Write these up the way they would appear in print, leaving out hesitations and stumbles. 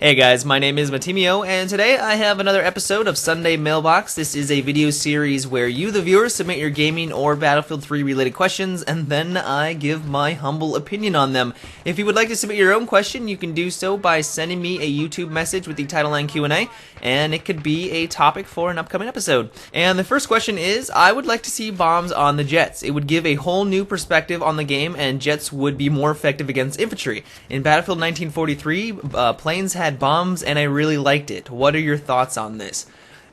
Hey guys, my name is Matimio, and today I have another episode of Sunday Mailbox. This is a video series where you, the viewers, submit your gaming or Battlefield 3 related questions, and then I give my humble opinion on them. If you would like to submit your own question, you can do so by sending me a YouTube message with the title line Q&A, and it could be a topic for an upcoming episode. And the first question is, I would like to see bombs on the jets. It would give a whole new perspective on the game, and jets would be more effective against infantry. In Battlefield 1943, planes had bombs and I really liked it. What are your thoughts on this?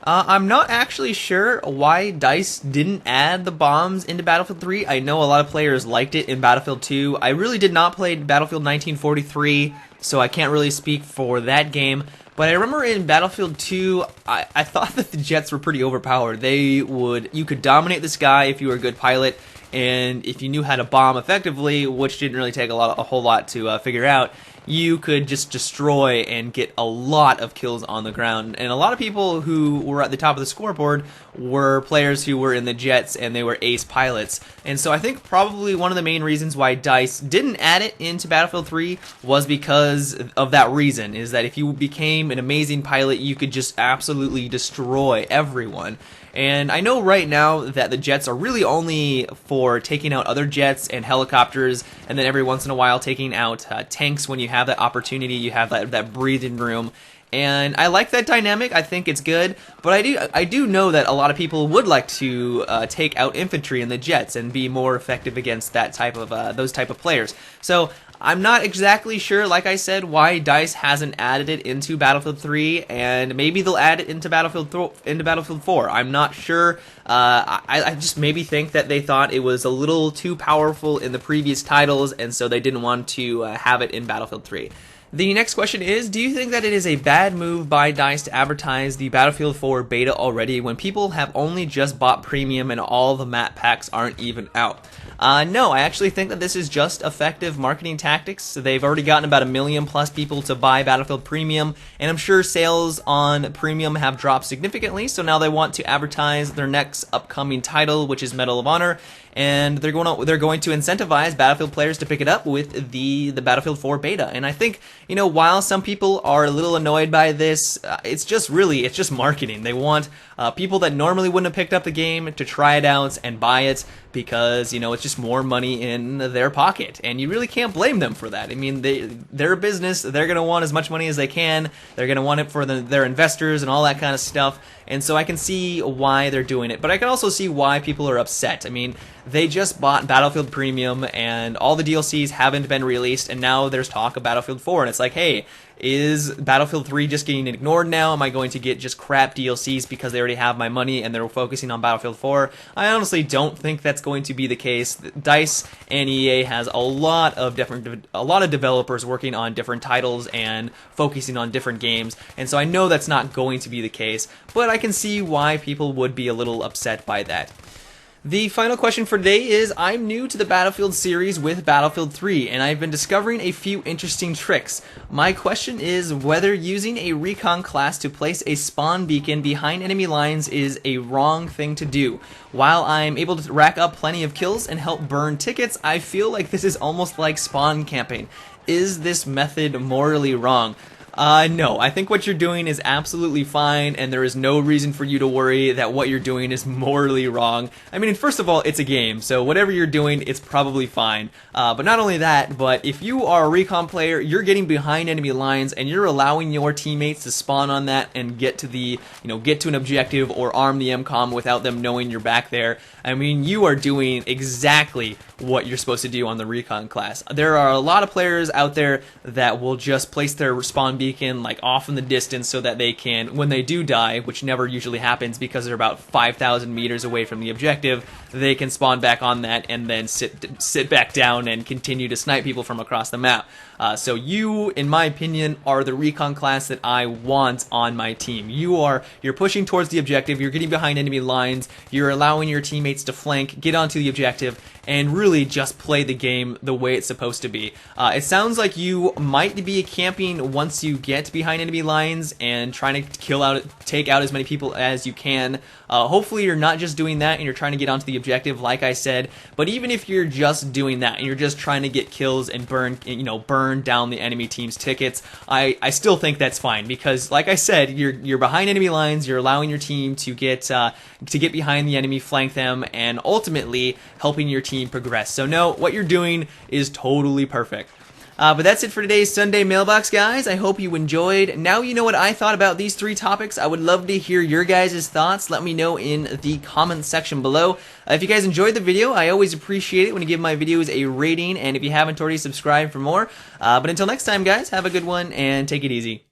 I'm not actually sure why DICE didn't add the bombs into Battlefield 3. I know a lot of players liked it in Battlefield 2. I really did not play Battlefield 1943, so I can't really speak for that game. But I remember in Battlefield 2, I thought that the jets were pretty overpowered. You could dominate the sky if you were a good pilot, and if you knew how to bomb effectively, which didn't really take a whole lot to figure out, you could just destroy and get a lot of kills on the ground. And a lot of people who were at the top of the scoreboard were players who were in the jets and they were ace pilots. And so I think probably one of the main reasons why DICE didn't add it into Battlefield 3 was because of that reason, is that if you became an amazing pilot, you could just absolutely destroy everyone. And I know right now that the jets are really only for taking out other jets and helicopters, and then every once in a while taking out tanks when you have that opportunity, you have that breathing room. And I like that dynamic. I think it's good, but I do know that a lot of people would like to take out infantry in the jets and be more effective against that type of those type of players. So I'm not exactly sure, like I said, why DICE hasn't added it into Battlefield 3, and maybe they'll add it into Battlefield 4. I'm not sure. I just maybe think that they thought it was a little too powerful in the previous titles, and so they didn't want to have it in Battlefield 3. The next question is, do you think that it is a bad move by DICE to advertise the Battlefield 4 beta already when people have only just bought premium and all the map packs aren't even out? No, I actually think that this is just effective marketing tactics. They've already gotten about 1 million plus people to buy Battlefield Premium, and I'm sure sales on Premium have dropped significantly, so now they want to advertise their next upcoming title, which is Medal of Honor, and they're going to incentivize Battlefield players to pick it up with the Battlefield 4 beta. And I think, while some people are a little annoyed by this, it's just marketing. They want people that normally wouldn't have picked up the game to try it out and buy it because, it's just more money in their pocket. And you really can't blame them for that. I mean, they're a business. They're going to want as much money as they can. They're going to want it for their investors and all that kind of stuff. And so I can see why they're doing it. But I can also see why people are upset. I mean, they just bought Battlefield Premium and all the DLCs haven't been released, and now there's talk of Battlefield 4, and it's like, hey, is Battlefield 3 just getting ignored now? Am I going to get just crap DLCs because they already have my money and they're focusing on Battlefield 4? I honestly don't think that's going to be the case. DICE and EA has a lot of developers working on different titles and focusing on different games, and so I know that's not going to be the case, but I can see why people would be a little upset by that. The final question for today is, I'm new to the Battlefield series with Battlefield 3, and I've been discovering a few interesting tricks. My question is whether using a recon class to place a spawn beacon behind enemy lines is a wrong thing to do. While I'm able to rack up plenty of kills and help burn tickets, I feel like this is almost like spawn camping. Is this method morally wrong? No, I think what you're doing is absolutely fine, and there is no reason for you to worry that what you're doing is morally wrong. I mean, first of all, it's a game, so whatever you're doing, it's probably fine. But not only that, but if you are a recon player, you're getting behind enemy lines, and you're allowing your teammates to spawn on that and get to get to an objective or arm the MCOM without them knowing you're back there. I mean, you are doing exactly what you're supposed to do on the recon class. There are a lot of players out there that will just place their spawn beacon like off in the distance so that they can, when they do die, which never usually happens because they're about 5,000 meters away from the objective, they can spawn back on that and then sit back down and continue to snipe people from across the map. So you, in my opinion, are the recon class that I want on my team. You're pushing towards the objective, you're getting behind enemy lines, you're allowing your teammates to flank, get onto the objective, and really just play the game the way it's supposed to be. It sounds like you might be camping once you to get behind enemy lines and trying to take out as many people as you can. Hopefully you're not just doing that and you're trying to get onto the objective, like I said. But even if you're just doing that and you're just trying to get kills and burn down the enemy team's tickets, I still think that's fine, because like I said, you're behind enemy lines, you're allowing your team to get behind the enemy, flank them, and ultimately helping your team progress. So no, what you're doing is totally perfect. But that's it for today's Sunday Mailbox, guys. I hope you enjoyed. Now you know what I thought about these 3 topics. I would love to hear your guys' thoughts. Let me know in the comments section below. If you guys enjoyed the video, I always appreciate it when you give my videos a rating, and if you haven't already, subscribe for more. But until next time, guys, have a good one and take it easy.